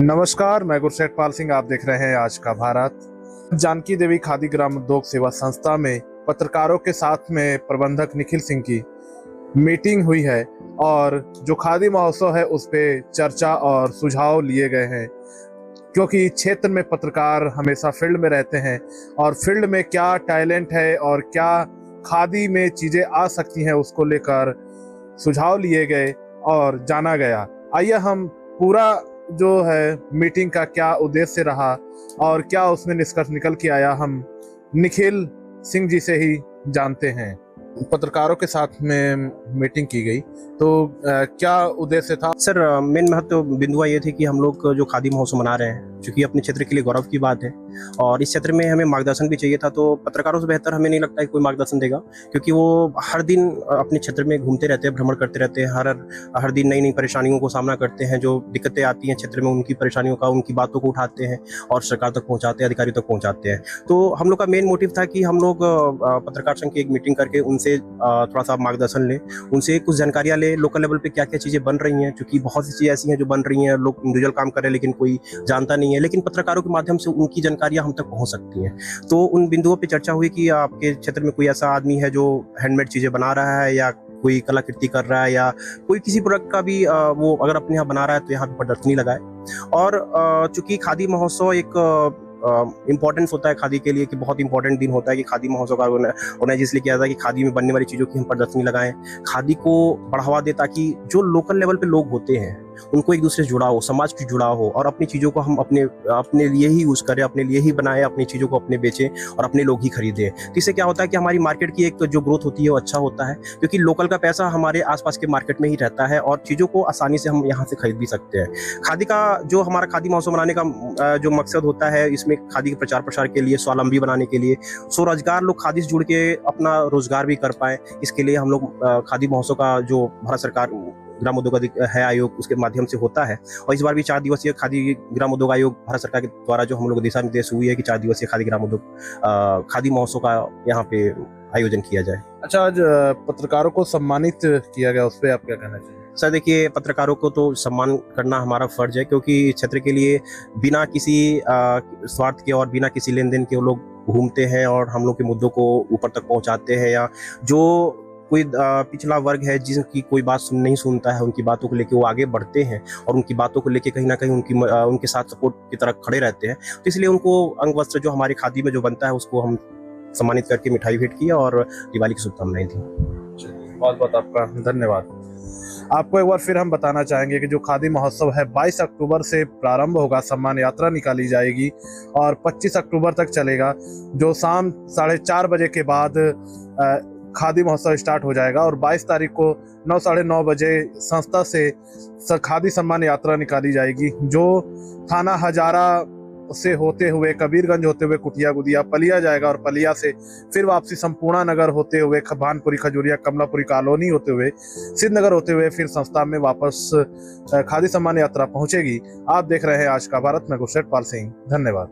नमस्कार, मैं गुरसेठ पाल सिंह। आप देख रहे हैं आज का भारत। जानकी देवी खादी ग्राम उद्योग सेवा संस्था में पत्रकारों के साथ में प्रबंधक निखिल सिंह की मीटिंग हुई है और जो खादी महोत्सव है उस पे चर्चा और सुझाव लिए गए हैं, क्योंकि क्षेत्र में पत्रकार हमेशा फील्ड में रहते हैं और फील्ड में क्या टैलेंट है और क्या खादी में चीज़ें आ सकती हैं उसको लेकर सुझाव लिए गए और जाना गया। आइए हम पूरा जो है मीटिंग का क्या उद्देश्य रहा और क्या उसमें निष्कर्ष निकल के आया, हम निखिल सिंह जी से ही जानते हैं। पत्रकारों के साथ में मीटिंग की गई तो क्या उद्देश्य था? सर, मेन महत्व बिंदुआ ये थी कि हम लोग जो खादी महोत्सव मना रहे हैं, क्योंकि अपने क्षेत्र के लिए गौरव की बात है और इस क्षेत्र में हमें मार्गदर्शन भी चाहिए था। तो पत्रकारों से बेहतर हमें नहीं लगता है कोई मार्गदर्शन देगा, क्योंकि वो हर दिन अपने क्षेत्र में घूमते रहते हैं, भ्रमण करते रहते हैं, हर दिन नई नई परेशानियों को सामना करते हैं। जो दिक्कतें आती हैं क्षेत्र में, उनकी परेशानियों का, उनकी बातों को उठाते हैं और सरकार तक पहुँचाते हैं, अधिकारियों तक पहुँचाते हैं। तो हम लोग का मेन मोटिव था कि हम लोग पत्रकार संघ की एक मीटिंग करके उनसे थोड़ा सा मार्गदर्शन लें, उनसे कुछ जानकारियाँ लें, लोकल लेवल पे क्या क्या चीज़ें बन रही हैं, क्योंकि बहुत सी चीज़ें ऐसी हैं जो बन रही हैं, लोग इंडिविजुअल काम कर रहे हैं लेकिन कोई जानता नहीं है, लेकिन पत्रकारों के माध्यम से उनकी जानकारियाँ हम तक पहुँच सकती हैं। तो उन बिंदुओं पे चर्चा हुई कि आपके क्षेत्र में कोई ऐसा आदमी है जो हैंडमेड चीज़ें बना रहा है या कोई कलाकृति कर रहा है या कोई किसी प्रोडक्ट का भी वो अगर अपने यहाँ बना रहा है तो यहाँ पे प्रदर्शनी लगाए। और चूँकि खादी महोत्सव एक इम्पोर्टेंस होता है खादी के लिए, कि बहुत इंपॉर्टेंट दिन होता है कि खादी महोत्सव का ऑर्गेनाइज इसलिए किया जाता है कि खादी में बनने वाली चीज़ों की हम प्रदर्शनी लगाएं, खादी को बढ़ावा दें, ताकि जो लोकल लेवल पे लोग होते हैं उनको एक दूसरे से जुड़ाव हो, समाज से जुड़ाव हो और अपनी चीज़ों को हम अपने लिए ही यूज़ करें, अपने लिए ही बनाएं, अपनी चीज़ों को अपने बेचें और अपने लोग ही खरीदें। तो इससे क्या होता है कि हमारी मार्केट की एक जो ग्रोथ होती है वो अच्छा होता है, क्योंकि लोकल का पैसा हमारे आसपास के मार्केट में ही रहता है और चीज़ों को आसानी से हम यहाँ से खरीद भी सकते हैं। खादी का जो हमारा खादी महोत्सव मनाने का जो मकसद होता है, इसमें खादी के प्रचार प्रसार के लिए, स्वावलंबी बनाने के लिए, स्वरोजगार, लोग खादी से जुड़ के अपना रोजगार भी कर पाएँ, इसके लिए हम लोग खादी महोत्सव का जो भारत सरकार ग्राम उद्योग है आयोग, उसके माध्यम से होता है। और इस बार भी 4 दिवसीय खादी ग्राम उद्योग आयोग भारत सरकार के द्वारा जो हम लोग दिशा निर्देश हुई है कि 4 दिवसीय खादी ग्राम उद्योग खादी महोत्सव का यहाँ पे आयोजन किया जाए। अच्छा, आज पत्रकारों को सम्मानित किया गया, उस पर आप क्या कहना चाहिए? सर देखिए, पत्रकारों को तो सम्मान करना हमारा फर्ज है, क्योंकि इस क्षेत्र के लिए बिना किसी स्वार्थ के और बिना किसी लेन देन के वो लोग घूमते हैं और हम लोग के मुद्दों को ऊपर तक पहुंचाते हैं। या जो कोई पिछड़ा वर्ग है जिनकी कोई बात नहीं सुनता है, उनकी बातों को लेके वो आगे बढ़ते हैं और उनकी बातों को लेके कहीं ना कहीं उनके साथ सपोर्ट की तरह खड़े रहते हैं। तो इसलिए उनको अंग वस्त्र जो हमारी खादी में जो बनता है उसको हम सम्मानित करके मिठाई भेंट किया और दिवाली की शुभकामनाएं दी। बहुत बहुत आपका धन्यवाद। आपको एक बार फिर हम बताना चाहेंगे कि जो खादी महोत्सव है 22 अक्टूबर से प्रारंभ होगा, सम्मान यात्रा निकाली जाएगी और 25 अक्टूबर तक चलेगा, जो शाम 4:30 बजे के बाद खादी महोत्सव स्टार्ट हो जाएगा और 22 तारीख को 9 साढ़े 9 बजे संस्था से खादी सम्मान यात्रा निकाली जाएगी, जो थाना हजारा से होते हुए कबीरगंज होते हुए कुटिया गुदिया पलिया जाएगा और पलिया से फिर वापसी संपूर्ण नगर होते हुए भानपुरी, खजूरिया, कमलापुरी कॉलोनी होते हुए सिद्धनगर होते हुए फिर संस्था में वापस खादी सम्मान यात्रा पहुंचेगी। आप देख रहे हैं आज का भारत में गुरसेठ पाल सिंह। धन्यवाद।